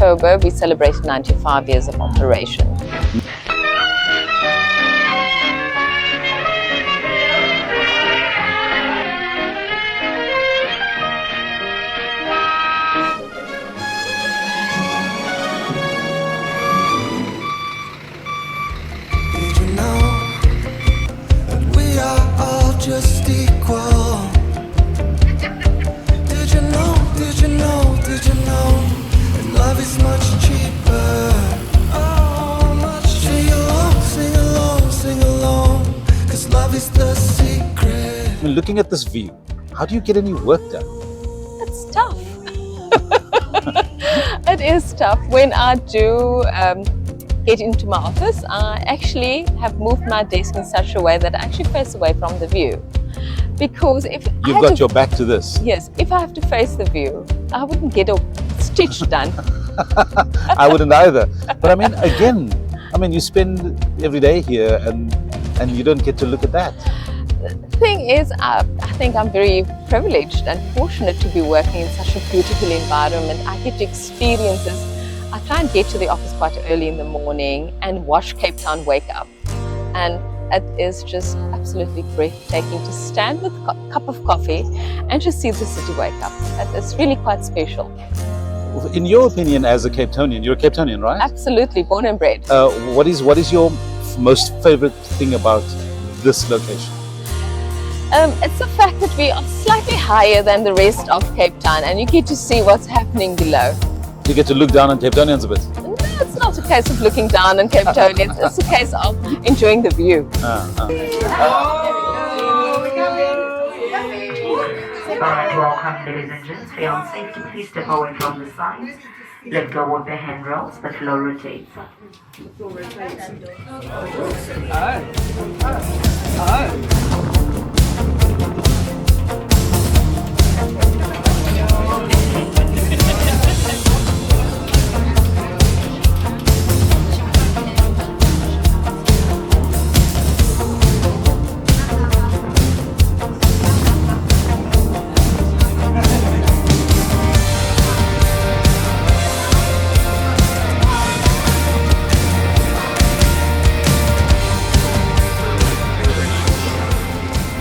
October, we celebrated 95 years of operation. Did you know that we are all just equal? Did you know, did you know, did you know that love is much cheaper? Oh, much cheaper. Sing along, sing along, 'cause love is the secret. I mean, looking at this view, how do you get any work done? It's tough. It is tough. When I do get into my office, I actually have moved my desk in such a way that I actually face away from the view. Because if You've got your back to this. Yes, if I have to face the view, I wouldn't get a stitch done. I wouldn't either. But I mean, again, you spend every day here and you don't get to look at that. The thing is, I think I'm very privileged and fortunate to be working in such a beautiful environment. I get to experience this. I try and get to the office quite early in the morning and watch Cape Town wake up. And it is just absolutely breathtaking to stand with a cup of coffee and just see the city wake up. It's really quite special. In your opinion, as a Cape Townian, you're a Cape Townian, right? Absolutely, born and bred. What is your most favorite thing about this location? It's the fact that we are slightly higher than the rest of Cape Town and you get to see what's happening below. You get to look down on Cape Townians a bit. No, it's not a case of looking down on Cape Townians, it's a case of enjoying the view. Alright, welcome ladies and gents. For your safety, please step away from the sides. Let go of the handrails. The floor rotates.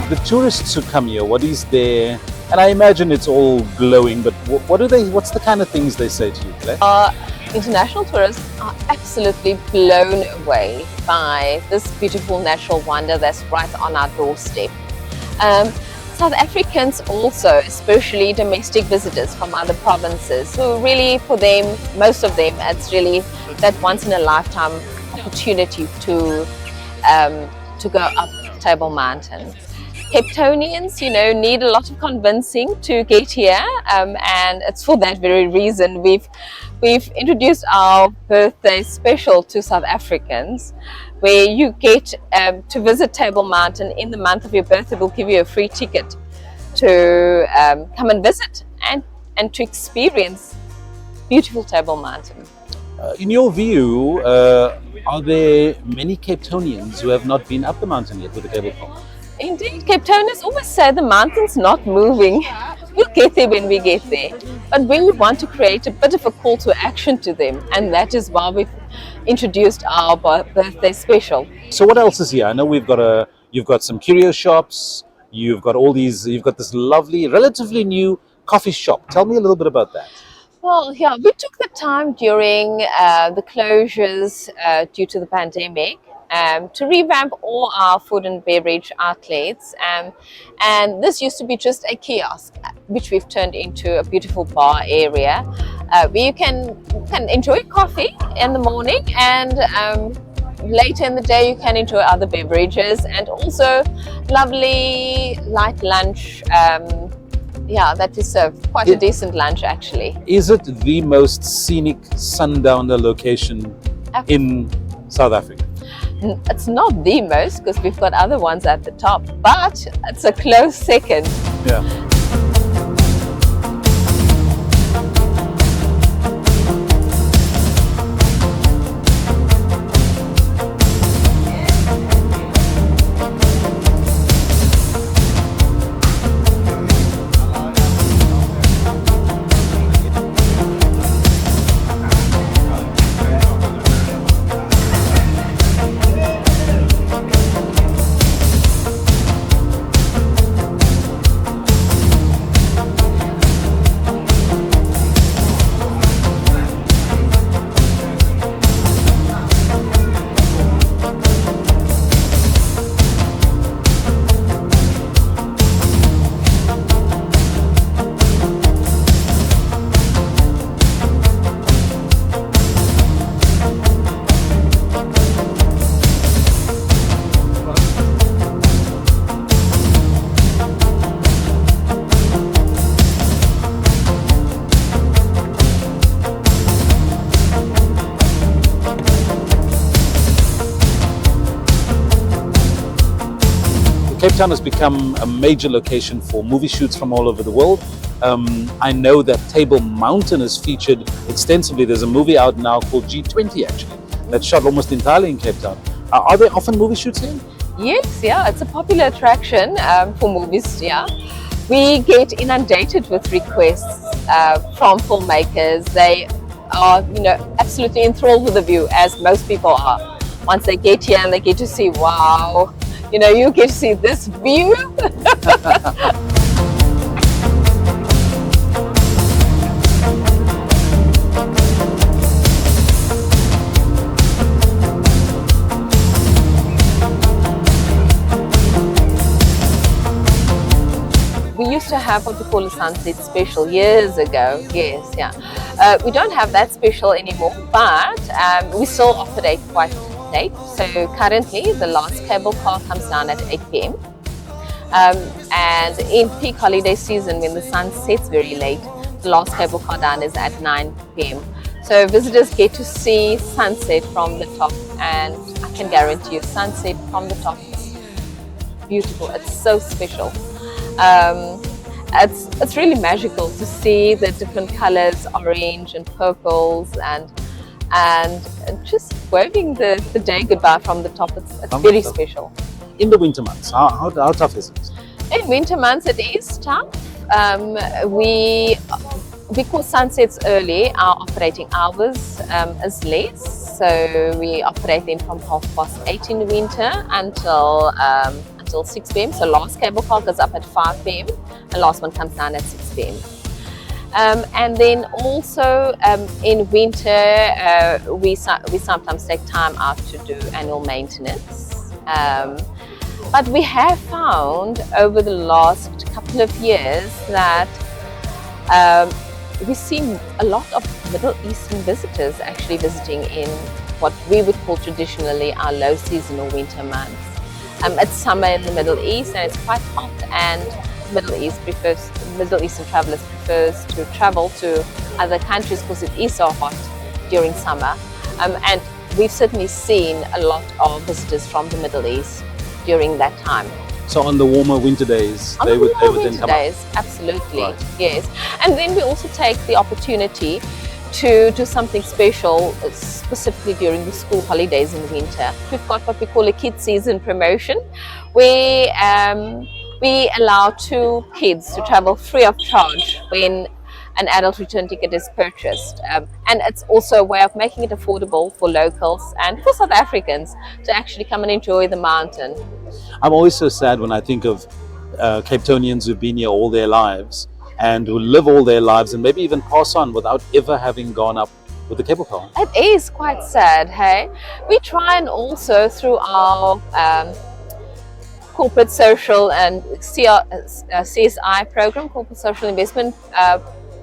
The tourists who come here, what is there? And I imagine it's all glowing, but what's the kind of things they say to you, Claire? International tourists are absolutely blown away by this beautiful natural wonder that's right on our doorstep. South Africans also, especially domestic visitors from other provinces, so really for them, most of them, it's really that once in a lifetime opportunity to go up Table Mountain. Cape Townians, need a lot of convincing to get here, and it's for that very reason we've introduced our birthday special to South Africans, where you get to visit Table Mountain in the month of your birthday. We'll give you a free ticket to come and visit and to experience beautiful Table Mountain. In your view, are there many Cape Townians who have not been up the mountain yet with the cable car? Indeed, Cape Townians always say the mountain's not moving. We'll get there when we get there. But we want to create a bit of a call to action to them, and that is why we've introduced our birthday special. So what else is here? I know you've got some curio shops, you've got this lovely, relatively new coffee shop. Tell me a little bit about that. Well, yeah, we took the time during the closures due to the pandemic to revamp all our food and beverage outlets, and this used to be just a kiosk which we've turned into a beautiful bar area where you can enjoy coffee in the morning, and later in the day you can enjoy other beverages, and also lovely light lunch that we serve. Quite a decent lunch actually. Is it the most scenic sundowner location in South Africa? It's not the most, because we've got other ones at the top, but it's a close second. Yeah. Cape Town has become a major location for movie shoots from all over the world. I know that Table Mountain is featured extensively. There's a movie out now called G20 actually, that's shot almost entirely in Cape Town. Are there often movie shoots here? Yes, yeah, it's a popular attraction for movies, yeah. We get inundated with requests from filmmakers. They are, absolutely enthralled with the view, as most people are. Once they get here and they get to see, wow, you get to see this view. We used to have what we call a sunset special years ago, yes, yeah. We don't have that special anymore, but we still operate quite late. So currently the last cable car comes down at 8 p.m. And in peak holiday season, when the sun sets very late, the last cable car down is at 9 p.m. So visitors get to see sunset from the top, and I can guarantee you sunset from the top is beautiful. It's so special. It's really magical to see the different colors, orange and purples, and just waving the day goodbye from the top. It's very special. In the winter months, how tough is it? In winter months, it is tough. Because sunsets early, our operating hours is less. So we operate them from 8:30 in the winter until 6 p.m. So last cable car goes up at 5 p.m. and last one comes down at 6 p.m. And then also in winter, we sometimes take time out to do annual maintenance. But we have found over the last couple of years that we see a lot of Middle Eastern visitors actually visiting in what we would call traditionally our low season or winter months. It's summer in the Middle East and it's quite hot, and Middle Eastern travelers prefers to travel to other countries because it is so hot during summer. And we've certainly seen a lot of visitors from the Middle East during that time. So on the warmer winter days, they would then come up? Absolutely, Right. yes. And then we also take the opportunity to do something special, specifically during the school holidays in winter. We've got what we call a kids season promotion, where we allow 2 kids to travel free of charge when an adult return ticket is purchased. And it's also a way of making it affordable for locals and for South Africans to actually come and enjoy the mountain. I'm always so sad when I think of Cape Townians who've been here all their lives and who live all their lives and maybe even pass on without ever having gone up with the cable car. It is quite sad, hey? We try and also through our corporate social and CSI program, corporate social investment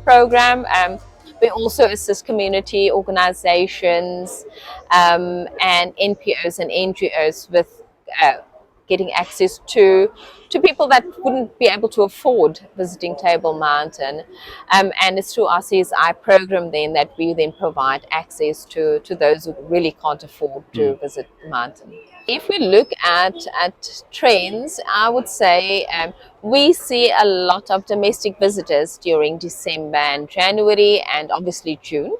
program. We also assist community organizations and NPOs and NGOs with getting access to people that wouldn't be able to afford visiting Table Mountain. And it's through our CSI program then that we then provide access to those who really can't afford to visit the mountain. If we look at trends, I would say we see a lot of domestic visitors during December and January and obviously June.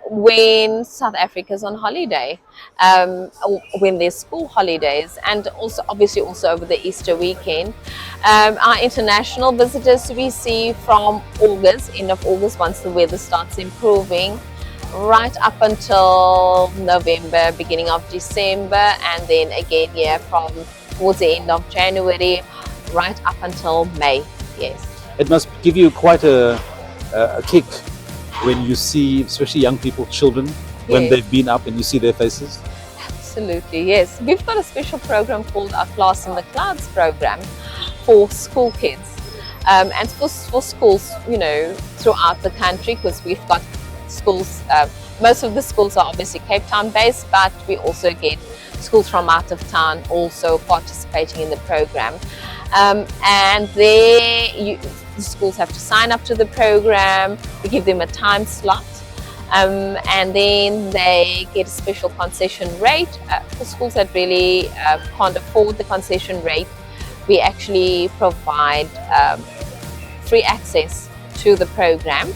When South Africa's on holiday, when there's school holidays, and also obviously also over the Easter weekend. Our international visitors we see from August, end of August, once the weather starts improving, right up until November, beginning of December, and then again from towards the end of January, right up until May. Yes. It must give you quite a kick when you see, especially young people, children, when Yes. they've been up and you see their faces. Absolutely, yes. We've got a special program called our Class in the Clouds program for school kids. And for schools, throughout the country, because we've got schools, most of the schools are obviously Cape Town based, but we also get schools from out of town also participating in the program. And the schools have to sign up to the program. We give them a time slot, and then they get a special concession rate for schools that really can't afford the concession rate. we actually provide free access to the program.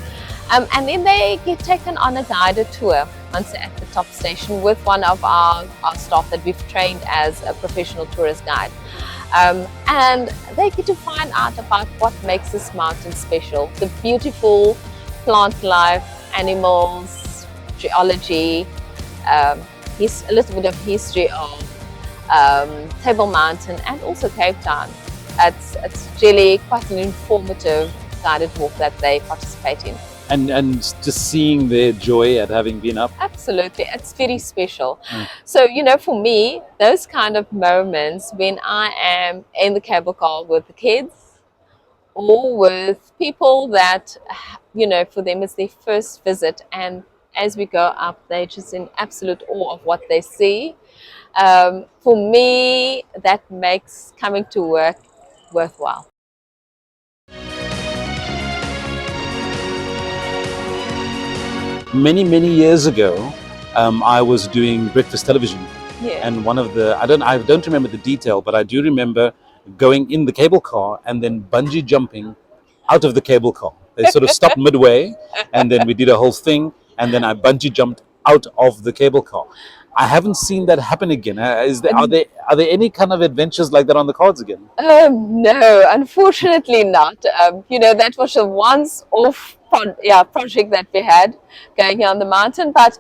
And then they get taken on a guided tour once they're at the top station with one of our staff that we've trained as a professional tourist guide. And they get to find out about what makes this mountain special. The beautiful plant life, animals, geology, a little bit of history of Table Mountain and also Cape Town. It's really quite an informative guided walk that they participate in. And just seeing their joy at having been up. Absolutely, it's very special. So, you know, for me, those kind of moments when I am in the cable car with the kids or with people that, you know, for them it's their first visit, and as we go up, they're just in absolute awe of what they see. For me, that makes coming to work worthwhile. Many years ago, I was doing breakfast television, and one of the I don't remember the detail, but I do remember going in the cable car and then bungee jumping out of the cable car. They sort of stopped midway, and then we did a whole thing, and then I bungee jumped out of the cable car. I haven't seen that happen again. Are there any kind of adventures like that on the cards again? No, unfortunately not. You know, that was a once-off project that we had going here on the mountain, but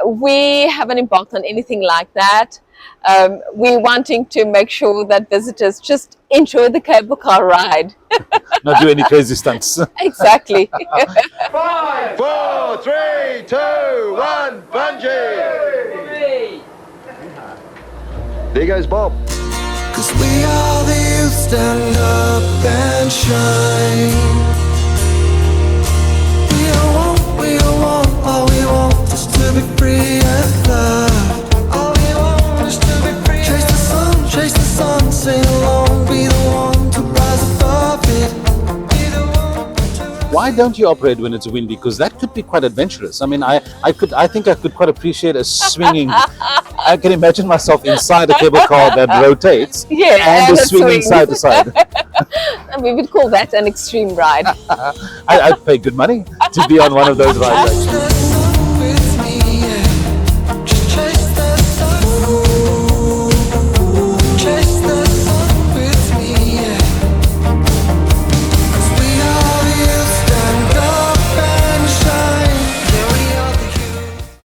we haven't embarked on anything like that. We're wanting to make sure that visitors just enjoy the cable car ride. Not do any crazy stunts. Exactly. 5, 4, 3, 2, 1, bungee! There goes Bob. 'Cause we are the youth, stand up and shine. We all want is to be free and fly. All we want is to be free. Chase the sun, sing along, be the one to rise above it. Be the one to rise. Why don't you operate when it's windy? Because that could be quite adventurous. I mean, I think I could quite appreciate a swinging. I can imagine myself inside a cable car that rotates and is swinging side to side. We would call that an extreme ride. I'd pay good money to be on one of those rides. Actually.